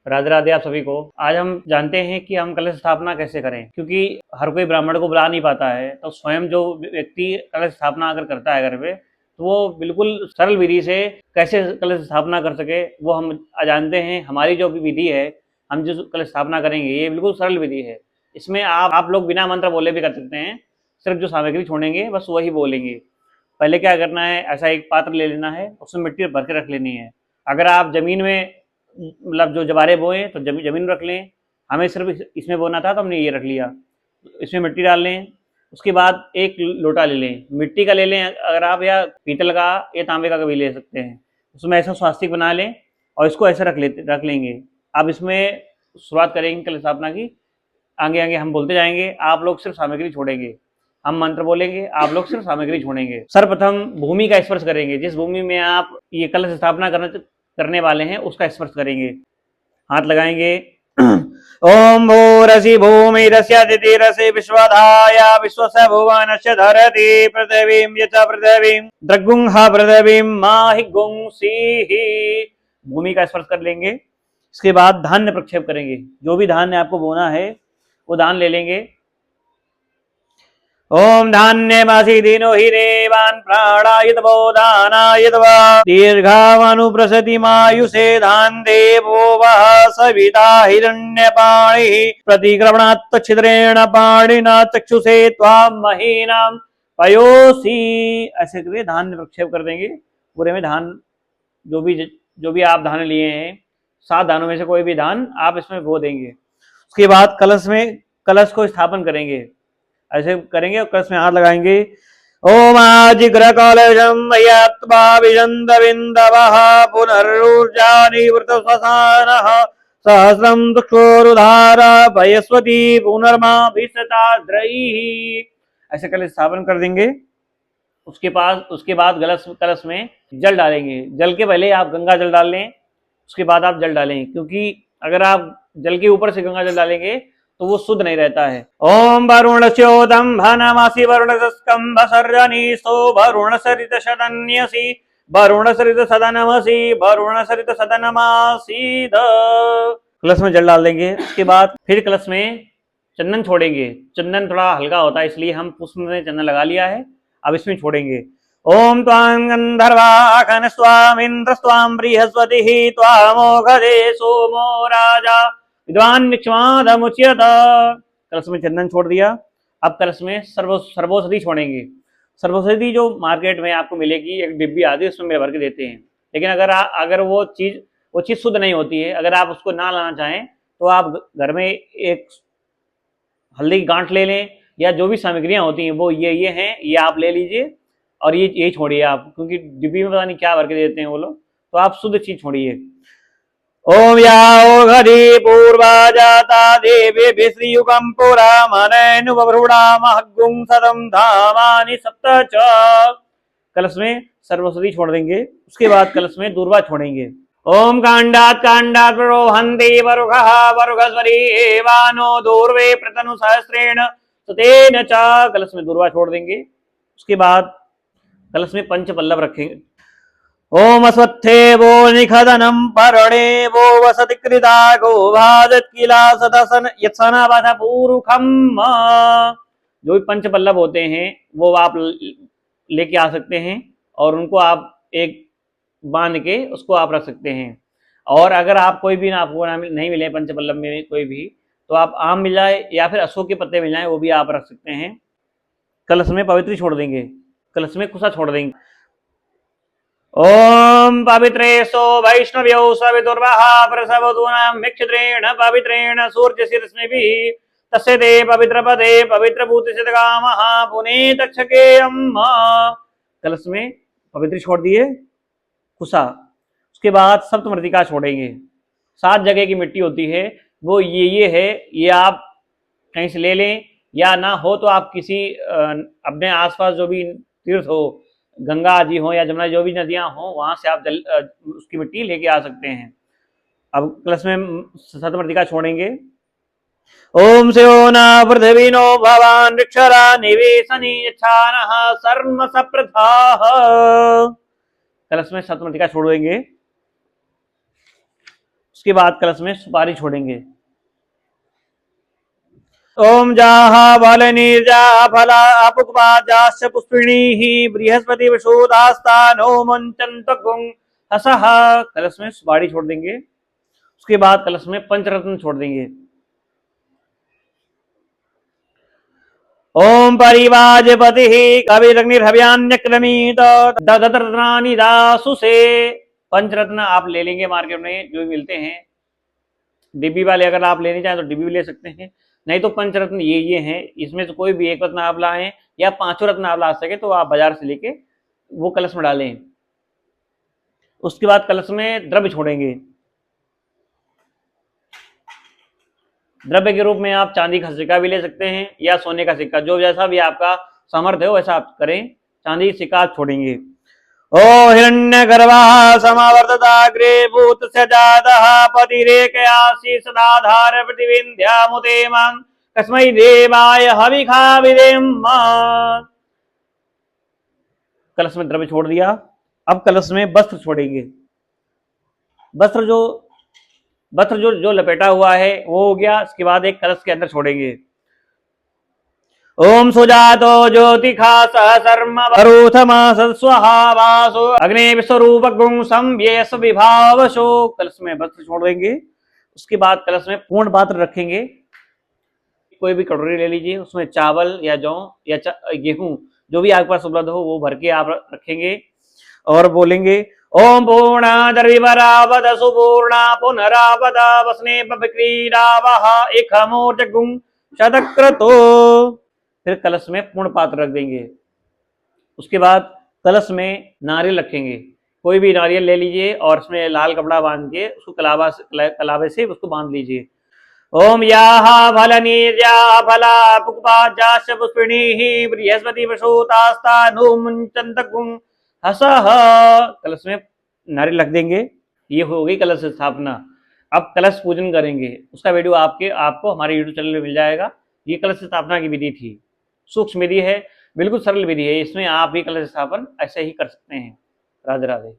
राधे राधे आप सभी को। आज हम जानते हैं कि हम कलश स्थापना कैसे करें, क्योंकि हर कोई ब्राह्मण को बुला नहीं पाता है। तो स्वयं जो व्यक्ति कलश स्थापना अगर करता है घर पे, तो वो बिल्कुल सरल विधि से कैसे कलश स्थापना कर सके वो हम जानते हैं। हमारी जो भी विधि है, हम जो कलश स्थापना करेंगे, ये बिल्कुल सरल विधि है। इसमें आप लोग बिना मंत्र बोले भी कर सकते हैं। सिर्फ जो सामग्री छोड़ेंगे बस वही बोलेंगे। पहले क्या करना है, ऐसा एक पात्र ले लेना है, उसमें मिट्टी भर के रख लेनी है। अगर आप जमीन में मतलब जो जवारे बोए तो जमीन रख लें। हमें सिर्फ इसमें बोना था तो हमने ये रख लिया। इसमें मिट्टी डाल लें। उसके बाद एक लोटा ले लें, मिट्टी का ले लें अगर आप, या पीतल का या तांबे का भी ले सकते हैं। उसमें ऐसा स्वास्तिक बना लें और इसको ऐसे रख लेंगे। अब इसमें शुरुआत करेंगे कलश स्थापना की। आगे आगे हम बोलते जाएंगे, आप लोग सिर्फ सामग्री छोड़ेंगे। हम मंत्र बोलेंगे, आप लोग सिर्फ सामग्री छोड़ेंगे। सर्वप्रथम भूमि का स्पर्श करेंगे। जिस भूमि में आप ये कलश स्थापना करने वाले हैं उसका स्पर्श करेंगे। हाथ लगाएंगे। ओम भूरसि भूमिरस्यदितिरसि विश्वधाया विश्वस्य भुवनस्य धरति पृथिवीं यच पृथिवीं द्रगुंहा पृथिवीं माहि गुंसीहि। भूमि का स्पर्श कर लेंगे। इसके बाद धान्य प्रक्षेप करेंगे। जो भी धान्य आपको बोना है वो धान ले लेंगे। ओम धान्यमासी दिनो हि देवान् प्राणायतवो दानायतवा दीर्घावनुप्रसतिमायुषे धान देवो वः सविता हिरण्यपाणिः प्रतिक्रमणात् छिद्रेण पाणिना चक्षुषे त्वां महीनां पयोषि। ऐसे करके धान्य प्रक्षेप कर देंगे। पूरे में धान, जो भी आप धान लिए हैं, 7 धानों में से कोई भी धान आप इसमें बो देंगे। उसके बाद कलश को स्थापन करेंगे। ऐसे करेंगे और कलश में हाथ लगाएंगे। ओम आजिग्र कलशम यत्वा विजंद बिंदवः पुनरुर्जा निवृत श्वसानः सहस्रम दुक्षोरुधार भयस्वती पुनर्मा भिषताद्रैः। ऐसे कलश स्थापन कर देंगे। उसके बाद कलश में जल डालेंगे। जल के पहले आप गंगा जल डाल लें, उसके बाद आप जल डालें, क्योंकि अगर आप जल के ऊपर से गंगा जल डालेंगे तो वो शुद्ध नहीं रहता है। ओम वरुण चोदम्भनमसि वरुण स्कंभ सर्जनीसो वरुण सरित सदन्यसि वरुण सरित सदनमसि वरुण सरित सदनमासीद। कलश में जल डाल देंगे। उसके बाद फिर कलश में चंदन छोड़ेंगे। चंदन थोड़ा हल्का होता है, इसलिए हम पुष्प में चंदन लगा लिया है। अब इसमें छोड़ेंगे। ओम त्वां गंधर्वाखन स्वामिंद्र स्वाम बृहस्पति त्वामोघदे सोमो राजा विद्वान निक्षमादमुच्यत। कलश में चंदन छोड़ दिया। अब कलश में सर्वौषधि छोड़ेंगे। सर्वौषधि जो मार्केट में आपको मिलेगी, एक डिब्बी आती है, उसमें मेरे भर के देते हैं। लेकिन अगर वो चीज़ शुद्ध नहीं होती है, अगर आप उसको ना लाना चाहें तो आप घर में एक हल्दी की गांठ ले लें, या जो भी सामग्रियां होती हैं वो ये हैं, ये आप ले लीजिए और ये छोड़िए आप, क्योंकि डिब्बी में पता नहीं क्या भर के देते हैं वो लोग। तो आप शुद्ध चीज छोड़िए। ओम याओ घड़ी पूर्वा जाता देवी श्रीयुगम पुरा मनैनुवृणा महगुं सदम धामानि सप्त च। कलश में सर्वसदी छोड़ देंगे। उसके बाद कलश में दूर्वा छोड़ेंगे। ओम कांडात प्ररोहन्ति वरुघः वरुघस्वरी एवानो दूर्वे प्रतनु सहस्रेण सुतेन च। कलश में दूर्वा छोड़ देंगे। उसके बाद कलश में पंच पल्लव रखेंगे। ओम अस्वत्थे वो निखदनम परणे वो वसति कृता गोभाजत किला सदसन यत्सना बाधा पूरुखम। जो भी पंच पल्लव होते हैं वो आप लेके आ सकते हैं और उनको आप एक बांध के उसको आप रख सकते हैं। और अगर आप कोई भी आपको नहीं मिले पंच पल्लव में कोई भी, तो आप आम मिल जाए या फिर अशोक के पत्ते मिल जाए, वो भी आप रख सकते हैं। कलश में पवित्री छोड़ देंगे। कलश में कुसा छोड़ देंगे। ओम पवित्रेशो वैष्णव्यो सवितुर्वः प्रसवतूनां मिक्षत्रेण पवित्रेण सूर्यशिरस्मिभिः तस्य ते पवित्रपदे पवित्रभूतिसिद्धकामः पुनीतक्षकेयम्। कलश में पवित्र छोड़ दिए, कुसा। उसके बाद सप्तमृतिका छोड़ेंगे। 7 जगह की मिट्टी होती है, वो ये है। ये आप कहीं से ले लें, या ना हो तो आप किसी अपने आसपास जो भी तीर्थ हो, गंगा जी हो या जमुना, जो भी नदियां हो, वहां से आप उसकी मिट्टी लेके आ सकते हैं। अब कलश में सप्तमृतिका छोड़ेंगे। ओम स्योना पृथ्वीनो भवान ऋक्षरा निवेशनी यच्छानः सर्म सप्रथाः। कलश में सप्तमृतिका छोड़ देंगे। उसके बाद कलश में सुपारी छोड़ेंगे। ओम जाहा बल निर्जा फला अपुष्पाजाश्च पुष्पिणीः बृहस्पति विशोदास्तानो मंचन्तकुं हसः। कलश में सुपारी छोड़ देंगे। उसके बाद कलश में पंचरत्न छोड़ देंगे। ओम परिवाजपति कविरग्निर्हव्यान्यक्रमीत ददरत्नानि दासुसे। पंचरत्न आप ले लेंगे मार्केट में जो मिलते हैं, डिब्बी वाले अगर आप लेने चाहें तो डिब्बी भी ले सकते हैं, नहीं तो पंचरत्न ये हैं, इसमें से कोई भी एक रत्न आप लाएं या पांचों रत्न आप ला सके तो आप बाजार से लेके वो कलश में डालें। उसके बाद कलश में द्रव्य छोड़ेंगे। द्रव्य के रूप में आप चांदी का सिक्का भी ले सकते हैं या सोने का सिक्का, जो जैसा भी आपका सामर्थ्य हो वैसा आप करें। चांदी का सिक्का आप छोड़ेंगे। ओ हिरण्यगर्भः समावर्तताग्रे भूतस्य जातः पतिरेकयासि सदाधार प्रतिविन्ध्यामुते मां कस्मै देवाय हविखा विदेम। कलश में द्रव्य छोड़ दिया। अब कलश में वस्त्र छोड़ेंगे। वस्त्र जो लपेटा हुआ है वो हो गया। इसके बाद एक कलश के अंदर छोड़ेंगे। ओम सुजातो ज्योतिखा सहसर्म वरुथमास स्वाहा वासो अग्नि विश्वरूप गुं संव्येस विभावशो। कलश में वस्त्र छोड़ देंगे। उसके बाद कलश में पूर्ण पात्र रखेंगे। कोई भी कटोरी ले लीजिए, उसमें चावल या जौ या गेहूं जो भी आपके पास उपलब्ध हो वो भर के आप रखेंगे और बोलेंगे ओम पूर्णा दर्विवरावद सुपूर्णा पुनरावद वसने बक्रीरावह एकमोर्जगुं शतक्रतो। फिर कलश में पूर्ण पात्र रख देंगे। उसके बाद कलश में नारियल रखेंगे। कोई भी नारियल ले लीजिए और उसमें लाल कपड़ा बांध के उसको कलावे से उसको बांध लीजिए। ओम याहा फलनीर्या फला पुष्पाजाश्च पुष्पिणीः बृहस्पति विशोदास्तानो मुञ्चन्तकुं हसः। कलश में नारियल रख देंगे। ये हो गई कलश स्थापना। अब कलश पूजन करेंगे। उसका वीडियो आपको हमारे यूट्यूब चैनल में मिल जाएगा। ये कलश स्थापना की विधि थी, सूक्ष्म विधि है, बिल्कुल सरल विधि है। इसमें आप भी कलश स्थापन ऐसे ही कर सकते हैं। राधे राधे।